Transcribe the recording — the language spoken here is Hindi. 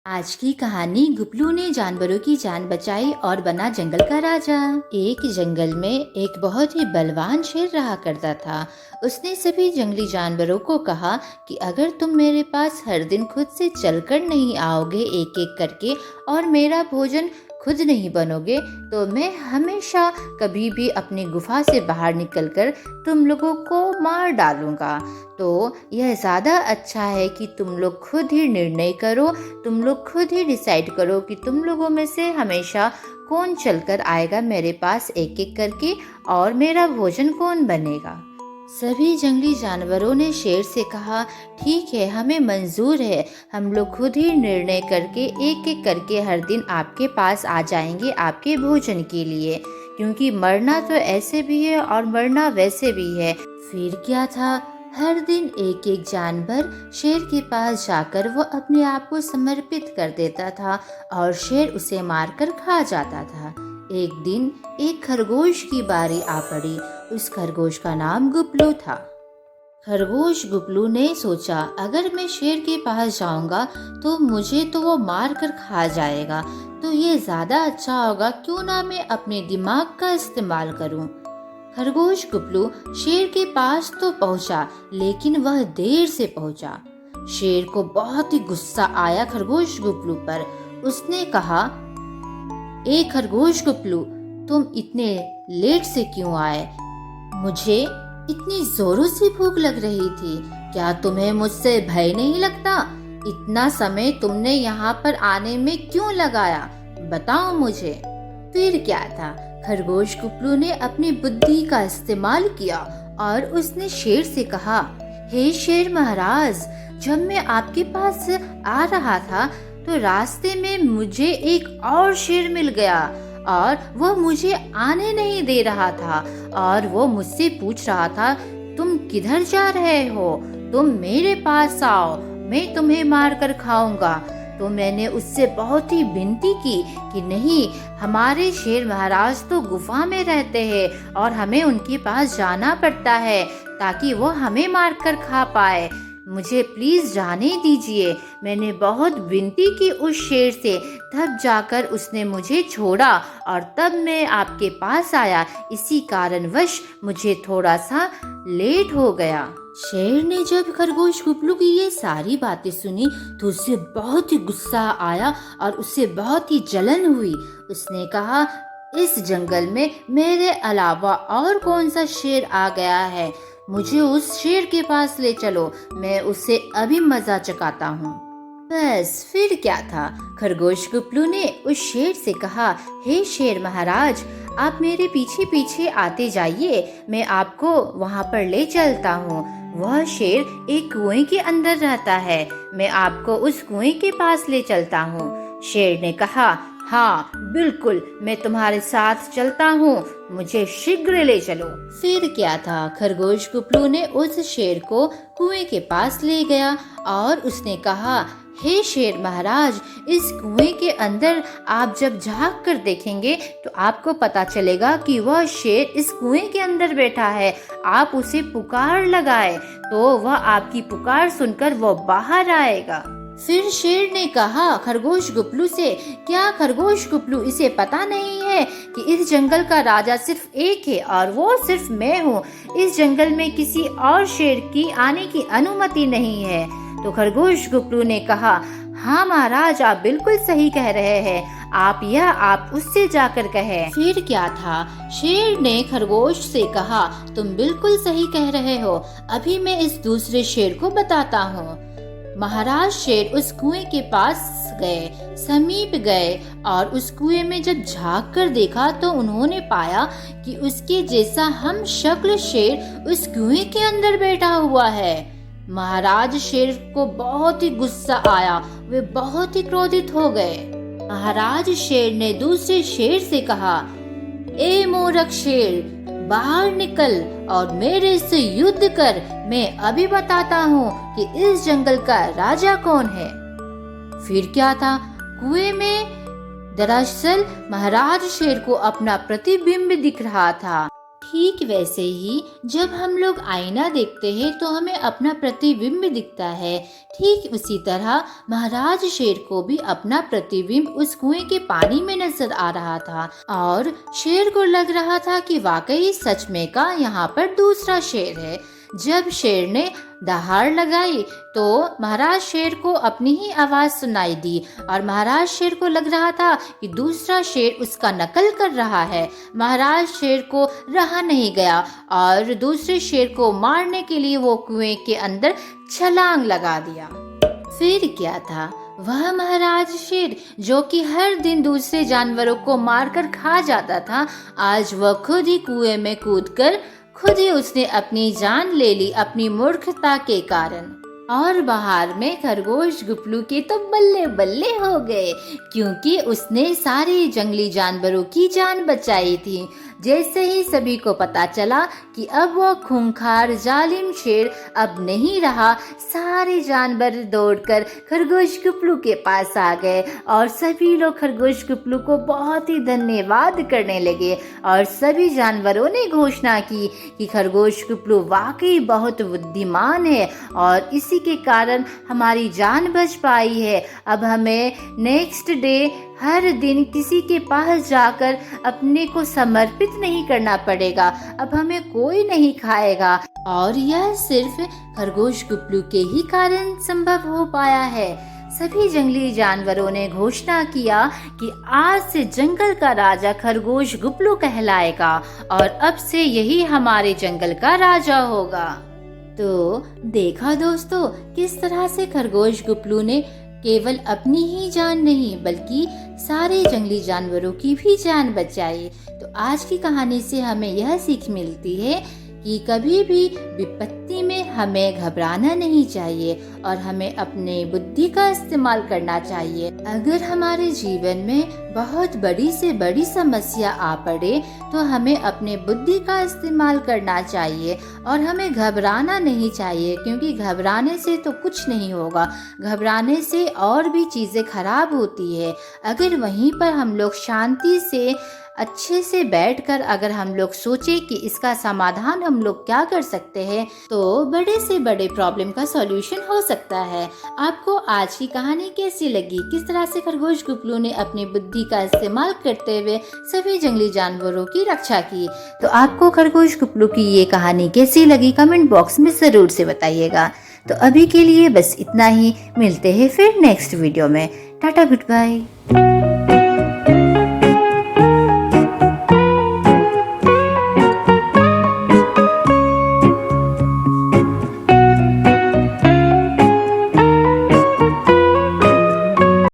आज की कहानी गुपलू ने जानवरों की जान बचाई और बना जंगल का राजा। एक जंगल में एक बहुत ही बलवान शेर रहा करता था। उसने सभी जंगली जानवरों को कहा कि अगर तुम मेरे पास हर दिन खुद से चलकर नहीं आओगे एक एक करके और मेरा भोजन खुद नहीं बनोगे तो मैं हमेशा कभी भी अपनी गुफा से बाहर निकलकर तुम लोगों को मार डालूंगा। तो यह ज़्यादा अच्छा है कि तुम लोग खुद ही निर्णय करो, तुम लोग खुद ही डिसाइड करो कि तुम लोगों में से हमेशा कौन चलकर आएगा मेरे पास एक एक करके और मेरा भोजन कौन बनेगा। सभी जंगली जानवरों ने शेर से कहा, ठीक है, हमें मंजूर है, हम लोग खुद ही निर्णय करके एक एक करके हर दिन आपके पास आ जाएंगे आपके भोजन के लिए, क्योंकि मरना तो ऐसे भी है और मरना वैसे भी है। फिर क्या था, हर दिन एक एक जानवर शेर के पास जाकर वो अपने आप को समर्पित कर देता था और शेर उसे मारकर खा जाता था। एक दिन एक खरगोश की बारी आ पड़ी। उस खरगोश का नाम गुपलू था। खरगोश गुपलू ने सोचा, अगर मैं शेर के पास जाऊंगा तो मुझे तो वो मार कर खा जाएगा, तो ये ज्यादा अच्छा होगा, क्यों ना मैं अपने दिमाग का इस्तेमाल करूं। खरगोश गुपलू शेर के पास तो पहुंचा, लेकिन वह देर से पहुंचा। शेर को बहुत ही गुस्सा आया खरगोश गुपलू पर। उसने कहा, ए खरगोश गुपलू, तुम इतने लेट से क्यों आए? मुझे इतनी जोरों से भूख लग रही थी, क्या तुम्हें मुझसे भय नहीं लगता? इतना समय तुमने यहाँ पर आने में क्यों लगाया, बताओ मुझे। फिर क्या था, खरगोश गुपलू ने अपनी बुद्धि का इस्तेमाल किया और उसने शेर से कहा, हे शेर महाराज, जब मैं आपके पास आ रहा था तो रास्ते में मुझे एक और शेर मिल गया और वो मुझे आने नहीं दे रहा था और वो मुझसे पूछ रहा था, तुम किधर जा रहे हो? तुम मेरे पास आओ, मैं तुम्हें मार कर खाऊंगा। तो मैंने उससे बहुत ही विनती की कि नहीं, हमारे शेर महाराज तो गुफा में रहते हैं और हमें उनके पास जाना पड़ता है ताकि वो हमें मार कर खा पाए, मुझे प्लीज जाने दीजिए। मैंने बहुत विनती की उस शेर से, तब जाकर उसने मुझे छोड़ा और तब मैं आपके पास आया। इसी कारणवश मुझे थोड़ा सा लेट हो गया। शेर ने जब खरगोश गुपलू की ये सारी बातें सुनी तो उसे बहुत ही गुस्सा आया और उसे बहुत ही जलन हुई। उसने कहा, इस जंगल में मेरे अलावा और कौन सा शेर आ गया है? मुझे उस शेर के पास ले चलो, मैं उसे अभी मजा चखाता हूँ। बस फिर क्या था, खरगोश गुपलू ने उस शेर से कहा, हे शेर महाराज, आप मेरे पीछे पीछे आते जाइए, मैं आपको वहाँ पर ले चलता हूँ। वह शेर एक कुएं के अंदर रहता है, मैं आपको उस कुएं के पास ले चलता हूँ। शेर ने कहा, हाँ बिल्कुल, मैं तुम्हारे साथ चलता हूँ, मुझे शीघ्र ले चलो। फिर क्या था, खरगोश गुपलू ने उस शेर को कुएं के पास ले गया और उसने कहा, हे शेर महाराज, इस कुएं के अंदर आप जब झांक कर देखेंगे तो आपको पता चलेगा कि वह शेर इस कुएं के अंदर बैठा है। आप उसे पुकार लगाए तो वह आपकी पुकार सुनकर वो बाहर आएगा। फिर शेर ने कहा खरगोश गुपलू से, क्या खरगोश गुपलू, इसे पता नहीं है कि इस जंगल का राजा सिर्फ एक है और वो सिर्फ मैं हूँ। इस जंगल में किसी और शेर की आने की अनुमति नहीं है। तो खरगोश गुपलू ने कहा, हाँ महाराज, आप बिल्कुल सही कह रहे हैं, आप उससे जाकर कहें। फिर क्या था, शेर ने खरगोश से कहा, तुम बिल्कुल सही कह रहे हो, अभी मैं इस दूसरे शेर को बताता हूँ। महाराज शेर उस कुएं के पास गए, समीप गए और उस कुएं में जब झांक कर देखा तो उन्होंने पाया कि उसके जैसा हम शक्ल शेर उस कुएं के अंदर बैठा हुआ है। महाराज शेर को बहुत ही गुस्सा आया, वे बहुत ही क्रोधित हो गए। महाराज शेर ने दूसरे शेर से कहा, ए मूर्ख शेर, बाहर निकल और मेरे से युद्ध कर, मैं अभी बताता हूँ कि इस जंगल का राजा कौन है। फिर क्या था, कुएं में दरअसल महाराज शेर को अपना प्रतिबिंब दिख रहा था। ठीक वैसे ही जब हम लोग आईना देखते हैं तो हमें अपना प्रतिबिंब दिखता है। ठीक उसी तरह महाराज शेर को भी अपना प्रतिबिंब उस कुएं के पानी में नजर आ रहा था और शेर को लग रहा था कि वाकई सच में का यहाँ पर दूसरा शेर है। जब शेर ने दहाड़ लगाई तो महाराज शेर को अपनी ही आवाज सुनाई दी और महाराज शेर को लग रहा था कि दूसरा शेर उसका नकल कर रहा है। महाराज शेर को रहा नहीं गया और दूसरे शेर को मारने के लिए वो कुएं के अंदर छलांग लगा दिया। फिर क्या था, वह महाराज शेर जो कि हर दिन दूसरे जानवरों को मारकर खा जाता था, आज वह खुद ही कुएं में कूदकर खुद ही उसने अपनी जान ले ली अपनी मूर्खता के कारण। और बाहर में खरगोश गुपलू के तो बल्ले बल्ले हो गए क्योंकि उसने सारे जंगली जानवरों की जान बचाई थी। जैसे ही सभी को पता चला कि अब वो खूंखार जालिम शेर अब नहीं रहा, सारे जानवर दौड़कर खरगोश गुपलू के पास आ गए और सभी लोग खरगोश गुपलू को बहुत ही धन्यवाद करने लगे और सभी जानवरों ने घोषणा की कि खरगोश गुपलू वाकई बहुत बुद्धिमान है और इसी के कारण हमारी जान बच पाई है। अब हमें नेक्स्ट डे हर दिन किसी के पास जाकर अपने को समर्पित नहीं करना पड़ेगा, अब हमें कोई नहीं खाएगा और यह सिर्फ खरगोश गुपलू के ही कारण संभव हो पाया है। सभी जंगली जानवरों ने घोषणा किया कि आज से जंगल का राजा खरगोश गुपलू कहलाएगा और अब से यही हमारे जंगल का राजा होगा। तो देखा दोस्तों, किस तरह से खरगोश गुपलू ने केवल अपनी ही जान नहीं बल्कि सारे जंगली जानवरों की भी जान बचाई। तो आज की कहानी से हमें यह सीख मिलती है कि कभी भी विपत्ति में हमें घबराना नहीं चाहिए और हमें अपने बुद्धि का इस्तेमाल करना चाहिए। अगर हमारे जीवन में बहुत बड़ी से बड़ी समस्या आ पड़े तो हमें अपने बुद्धि का इस्तेमाल करना चाहिए और हमें घबराना नहीं चाहिए, क्योंकि घबराने से तो कुछ नहीं होगा, घबराने से और भी चीज़ें खराब होती है। अगर वहीं पर हम लोग शांति से अच्छे से बैठकर अगर हम लोग सोचे कि इसका समाधान हम लोग क्या कर सकते हैं तो बड़े से बड़े प्रॉब्लम का सॉल्यूशन हो सकता है। आपको आज की कहानी कैसी लगी? किस तरह से खरगोश गुपलू ने अपनी बुद्धि का इस्तेमाल करते हुए सभी जंगली जानवरों की रक्षा की? तो आपको खरगोश गुपलू की ये कहानी कैसी लगी कमेंट बॉक्स में जरूर से बताइएगा। तो अभी के लिए बस इतना ही, मिलते हैं फिर नेक्स्ट वीडियो में। टाटा गुड बाय।